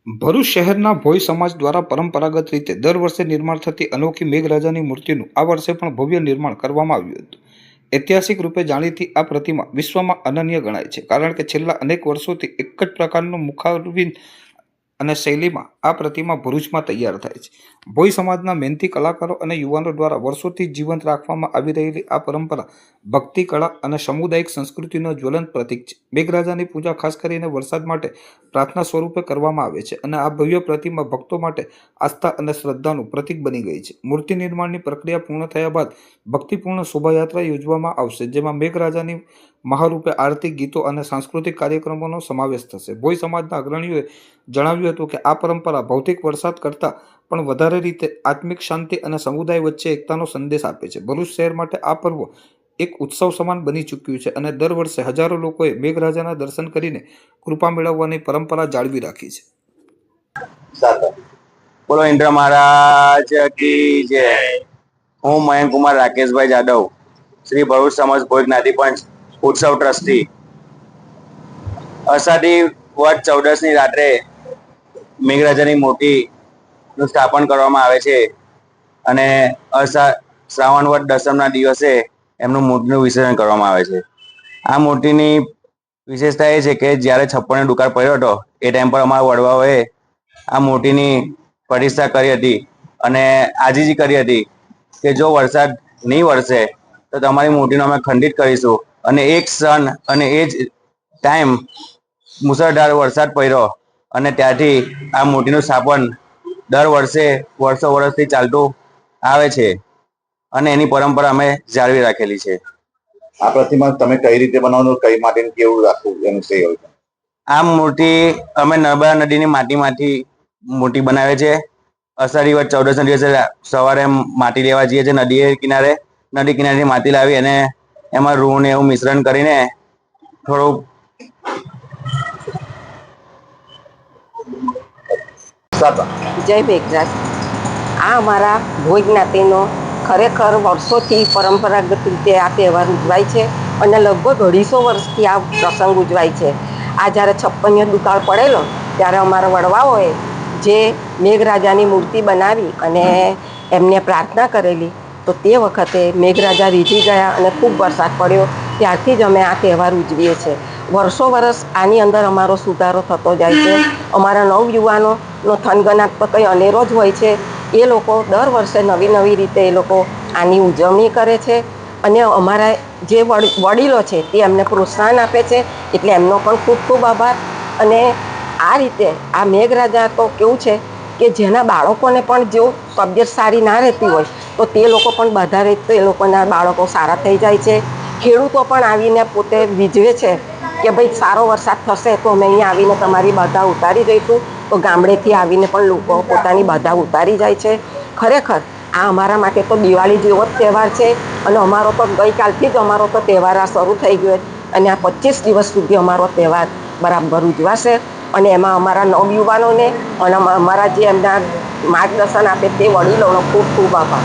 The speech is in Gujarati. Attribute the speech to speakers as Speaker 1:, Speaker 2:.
Speaker 1: ભરૂચ શહેરના ભોઈ સમાજ દ્વારા પરંપરાગત રીતે દર વર્ષે નિર્માણ થતી અનોખી મેઘરાજાની મૂર્તિનું આ વર્ષે પણ ભવ્ય નિર્માણ કરવામાં આવ્યું હતું. ઐતિહાસિક રૂપે જાણીતી આ પ્રતિમા વિશ્વમાં અનન્ય ગણાય છે, કારણ કે છેલ્લા અનેક વર્ષોથી એક જ પ્રકારનું મુખારવિંદ અને શૈલીમાં આ પ્રતિમા ભરૂચમાં તૈયાર થાય છે. ભોઈ સમાજના મહેનતી કલાકારો અને યુવાનો દ્વારા વર્ષોથી જીવંત રાખવામાં આવી રહેલી આ પરંપરા ભક્તિ, કળા અને સામુદાયિક સંસ્કૃતિનો જ્વલંત પ્રતીક છે. મેઘરાજાની પૂજા ખાસ કરીને વરસાદ માટે પ્રાર્થના સ્વરૂપે કરવામાં આવે છે, અને આ ભવ્ય પ્રતિમા ભક્તો માટે આસ્થા અને શ્રદ્ધાનું પ્રતીક બની ગઈ છે. મૂર્તિ નિર્માણની પ્રક્રિયા પૂર્ણ થયા બાદ ભક્તિપૂર્ણ શોભાયાત્રા યોજવામાં આવશે, જેમાં મેઘરાજાની મહારૂપે આરતી, ગીતો અને સાંસ્કૃતિક કાર્યક્રમોનો સમાવેશ થશે. ભોઈ સમાજના અગ્રણીઓએ જણાવ્યું હતું કે આ પરંપરા ભૌતિક વરસાદ કરતાં પણ વધારે રીતે આત્મિક શાંતિ અને સમુદાય વચ્ચે એકતાનો સંદેશ આપે છે. ભરૂચ શહેર માટે આ પર્વ એક ઉત્સવ સમાન બની ચૂક્યું છે, અને દર વર્ષે હજારો લોકોએ મેઘરાજાના દર્શન કરીને કૃપા મેળવવાની પરંપરા જાળવી રાખી છે.
Speaker 2: બોલો ઇન્દ્ર મહારાજ કી જય. હું મયંક કુમાર રાકેશભાઈ જાદવ, શ્રી ભરૂચ સમાજ ભોઈ જ્ઞાતિ પંચ ઉત્સવ ટ્રસ્ટી. અષાઢી વદ 14ની રાત્રે મેઘરાજાની મૂર્તિનું સ્થાપન કરવામાં આવે છે, અને શ્રાવણ વદ દસમના દિવસે એમનું મૂર્તિનું વિસર્જન કરવામાં આવે છે. આ મૂર્તિની વિશેષતા એ છે કે જ્યારે 56 દુકાળ પડ્યો હતો એ ટાઈમ પર અમારા વડવાઓએ આ મૂર્તિની પ્રતિષ્ઠા કરી હતી અને આજીજી કરી હતી કે જો વરસાદ નહીં વરસે તો તમારી મૂર્તિનો અમે ખંડિત કરીશું. અને એક ક્ષણ અને એ જ ટાઈમ મુસળધાર વરસાદ પડ્યો, અને ત્યારથી આ મૂર્તિનું સ્થાપન દર વર્ષે વર્ષોથી ચાલતું આવે છે, અને એની પરંપરા અમે જાળવી રાખેલી છે.
Speaker 3: આ પ્રતિમા તમે કઈ રીતે બનાવો, કઈ માટે કેવું રાખવું એનું છે?
Speaker 2: આ મૂર્તિ અમે નર્મદા નદીની માટીમાંથી મૂર્તિ બનાવે છે. અષાઢી વદ 14ના દિવસે સવારે માટી લેવા જઈએ છીએ નદી કિનારેથી માટી લાવી અને એમાં રૂ ને એવું મિશ્રણ કરીને થોડુંક
Speaker 4: જય મેઘરાજ. આ અમારા ભોઈ જ્ઞાતિનો ખરેખર વર્ષોથી પરંપરાગત રીતે આ તહેવાર ઉજવાય છે, અને લગભગ 250 વર્ષથી આ પ્રસંગ ઉજવાય છે. આ જ્યારે 56 દુકાળ પડેલો ત્યારે અમારા વડવાઓએ જે મેઘરાજાની મૂર્તિ બનાવી અને એમને પ્રાર્થના કરેલી, તો તે વખતે મેઘરાજા રીઝી ગયા અને ખૂબ વરસાદ પડ્યો. ત્યારથી જ અમે આ તહેવાર ઉજવીએ છીએ. વર્ષો આની અંદર અમારો સુધારો થતો જાય છે. અમારા નવયુવાનોનો થનગનાટ તો કંઈ અનેરો જ હોય છે. એ લોકો દર વર્ષે નવી રીતે એ લોકો આની ઉજવણી કરે છે, અને અમારા જે વડીલો છે તે એમને પ્રોત્સાહન આપે છે, એટલે એમનો પણ ખૂબ ખૂબ આભાર. અને આ રીતે આ મેઘરાજા તો કેવું છે કે જેના બાળકોને પણ જો તબિયત સારી ના રહેતી હોય તો તે લોકો પણ બધા રીતે એ લોકોના બાળકો સારા થઈ જાય છે. ખેડૂતો પણ આવીને પોતે વિજવે છે કે ભાઈ સારો વરસાદ થશે તો અમે અહીંયા આવીને તમારી બાધા ઉતારી જઈશું. તો ગામડેથી આવીને પણ લોકો પોતાની બાધા ઉતારી જાય છે. ખરેખર આ અમારા માટે તો દિવાળી જેવો જ તહેવાર છે, અને અમારો તો ગઈકાલથી જ અમારો તો તહેવાર આ શરૂ થઈ ગયો, અને આ 25 દિવસ સુધી અમારો તહેવાર બરાબર ઉજવાશે. અને એમાં અમારા નવયુવાનોને અને અમારા જે એમના માર્ગદર્શન આપે તે વડીલોનો ખૂબ ખૂબ આભાર.